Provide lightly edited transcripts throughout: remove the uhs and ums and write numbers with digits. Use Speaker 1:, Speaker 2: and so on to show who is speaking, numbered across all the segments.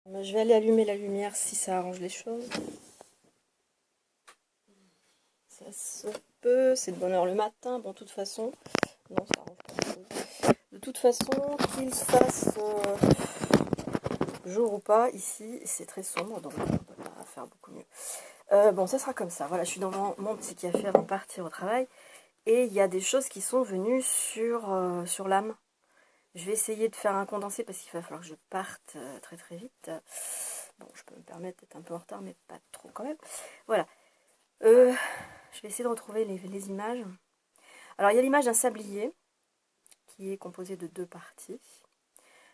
Speaker 1: Je vais aller allumer la lumière si ça arrange les choses. Ça se peut, c'est de bonne heure le matin. Bon, de toute façon, non, ça arrange pas les choses. De toute façon, qu'il se fasse jour ou pas, ici, c'est très sombre, donc on ne peut pas faire beaucoup mieux. Bon, ça sera comme ça. Voilà, je suis dans mon petit café avant de partir au travail. Et il y a des choses qui sont venues sur l'âme. Je vais essayer de faire un condensé parce qu'il va falloir que je parte très très vite. Bon, je peux me permettre d'être un peu en retard, mais pas trop quand même. Voilà. Je vais essayer de retrouver les images. Alors, il y a l'image d'un sablier qui est composé de deux parties.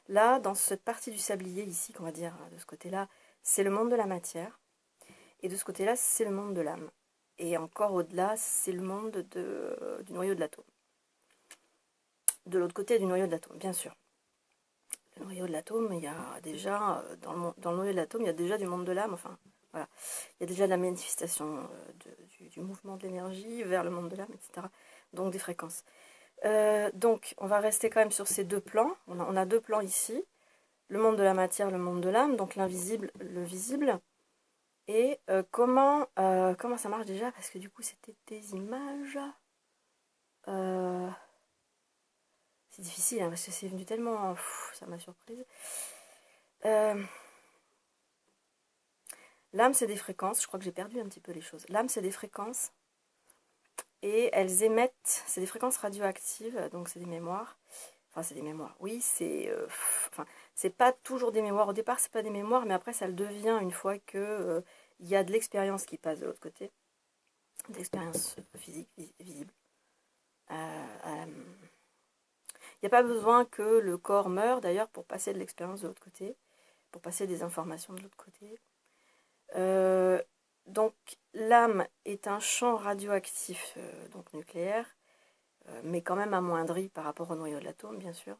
Speaker 1: Là, dans cette partie du sablier ici, qu'on va dire de ce côté-là, c'est le monde de la matière. Et de ce côté-là, c'est le monde de l'âme. Et encore au-delà, c'est le monde du noyau de l'atome. De l'autre côté du noyau de l'atome, bien sûr. Le noyau de l'atome, il y a déjà, dans le noyau de l'atome, il y a déjà du monde de l'âme, enfin, voilà. Il y a déjà de la manifestation du mouvement de l'énergie vers le monde de l'âme, etc. Donc des fréquences. Donc, on va rester quand même sur ces deux plans. On a deux plans ici. Le monde de la matière, le monde de l'âme, donc l'invisible, le visible. Et comment ça marche déjà? Parce que du coup, c'était des images. C'est difficile, hein, parce que c'est venu tellement... ça m'a surprise. L'âme, c'est des fréquences. Je crois que j'ai perdu un petit peu les choses. L'âme, c'est des fréquences. Et elles émettent... C'est des fréquences radioactives, donc c'est des mémoires. Enfin, c'est des mémoires. Oui, c'est... enfin, c'est pas toujours des mémoires. Au départ, c'est pas des mémoires, mais après, ça le devient une fois que il y a de l'expérience qui passe de l'autre côté. De l'expérience physique, visible. Il n'y a pas besoin que le corps meure, d'ailleurs, pour passer de l'expérience de l'autre côté, pour passer des informations de l'autre côté. Donc, l'âme est un champ radioactif, donc nucléaire, mais quand même amoindri par rapport au noyau de l'atome, bien sûr.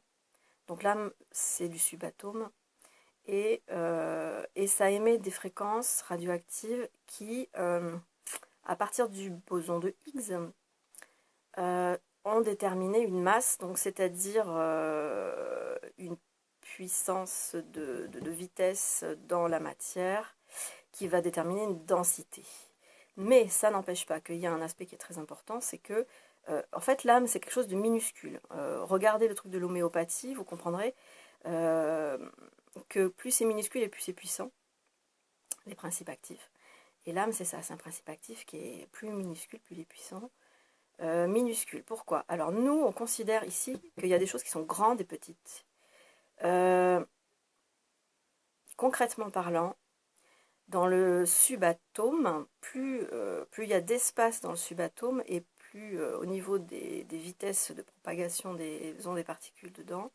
Speaker 1: Donc, l'âme, c'est du subatome, et ça émet des fréquences radioactives qui, à partir du boson de Higgs, ont déterminé une masse, donc c'est-à-dire une puissance de vitesse dans la matière qui va déterminer une densité. Mais ça n'empêche pas qu'il y a un aspect qui est très important, c'est que en fait l'âme c'est quelque chose de minuscule. Regardez le truc de l'homéopathie, vous comprendrez que plus c'est minuscule et plus c'est puissant, les principes actifs. Et l'âme c'est ça, c'est un principe actif qui est plus minuscule, plus il est puissant. Minuscule. Pourquoi? Alors nous, on considère ici qu'il y a des choses qui sont grandes et petites. Concrètement parlant, dans le subatome, plus il y a d'espace dans le subatome et plus au niveau des vitesses de propagation des ondes et particules dedans,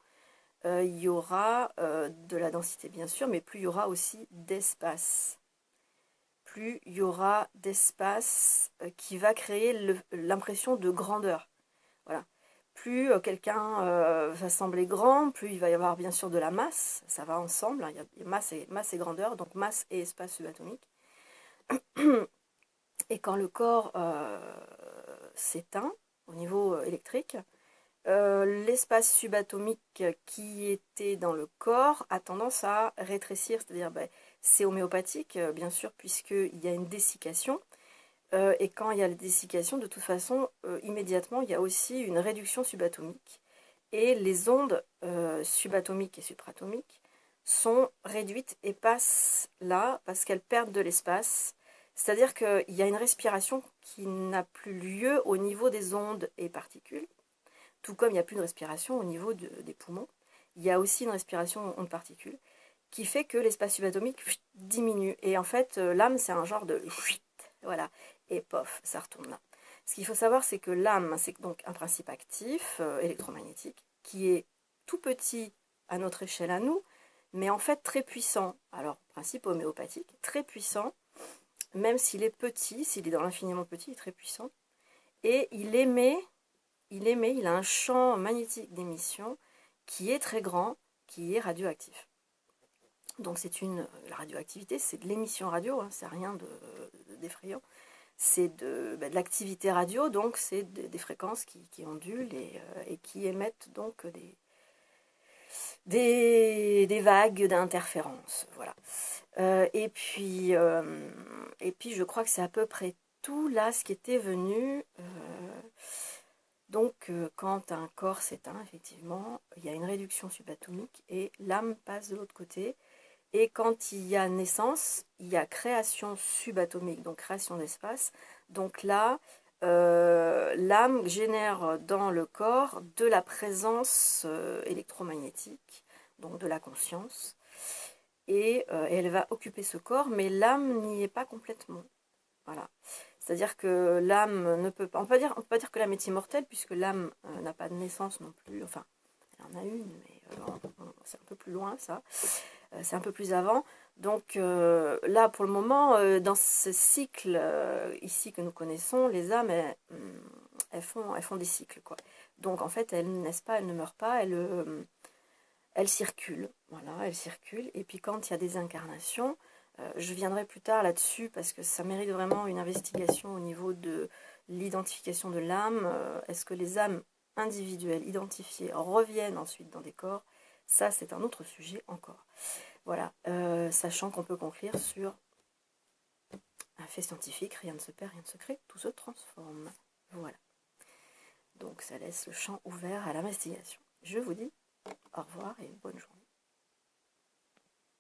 Speaker 1: il y aura de la densité bien sûr, mais plus il y aura aussi d'espace. Plus il y aura d'espace qui va créer l'impression de grandeur. Voilà. Plus quelqu'un va sembler grand, plus il va y avoir bien sûr de la masse, ça va ensemble, hein, il y a masse et grandeur, donc masse et espace subatomique. Et quand le corps s'éteint au niveau électrique, l'espace subatomique qui était dans le corps a tendance à rétrécir, c'est-à-dire c'est homéopathique bien sûr puisqu'il y a une dessiccation. Et quand il y a la dessiccation, de toute façon, immédiatement, il y a aussi une réduction subatomique. Et les ondes subatomiques et supratomiques sont réduites et passent là parce qu'elles perdent de l'espace. C'est-à-dire qu'il y a une respiration qui n'a plus lieu au niveau des ondes et particules, tout comme il n'y a plus de respiration au niveau des poumons. Il y a aussi une respiration ondes particules qui fait que l'espace subatomique diminue. Et en fait, l'âme, c'est un genre de... Voilà. Et pof, ça retourne là. Ce qu'il faut savoir, c'est que l'âme, c'est donc un principe actif, électromagnétique, qui est tout petit à notre échelle à nous, mais en fait très puissant. Alors, principe homéopathique, très puissant, même s'il est petit, s'il est dans l'infiniment petit, il est très puissant. Et il a un champ magnétique d'émission qui est très grand, qui est radioactif. Donc la radioactivité, c'est de l'émission radio, hein, c'est rien d'effrayant. C'est de l'activité radio, donc c'est des fréquences qui ondulent et qui émettent donc des vagues d'interférences, voilà. Et puis je crois que c'est à peu près tout là ce qui était venu. Donc quand un corps s'éteint, effectivement, il y a une réduction subatomique et l'âme passe de l'autre côté. Et quand il y a naissance, il y a création subatomique, donc création d'espace. Donc là, l'âme génère dans le corps de la présence électromagnétique, donc de la conscience. Et elle va occuper ce corps, mais l'âme n'y est pas complètement. Voilà. C'est-à-dire que l'âme ne peut pas... On peut pas dire que l'âme est immortelle, puisque l'âme n'a pas de naissance non plus. Enfin, elle en a une, mais c'est un peu plus loin, ça. C'est un peu plus avant. Donc là, pour le moment, dans ce cycle ici que nous connaissons, les âmes, elles font des cycles, quoi. Donc en fait, elles ne naissent pas, elles ne meurent pas, elles circulent. Voilà, elles circulent. Et puis quand il y a des incarnations, je viendrai plus tard là-dessus parce que ça mérite vraiment une investigation au niveau de l'identification de l'âme. Est-ce que les âmes individuelles identifiées reviennent ensuite dans des corps? Ça, c'est un autre sujet encore. Voilà, sachant qu'on peut conclure sur un fait scientifique, rien ne se perd, rien ne se crée, tout se transforme. Voilà. Donc ça laisse le champ ouvert à l'investigation. Je vous dis au revoir et bonne journée.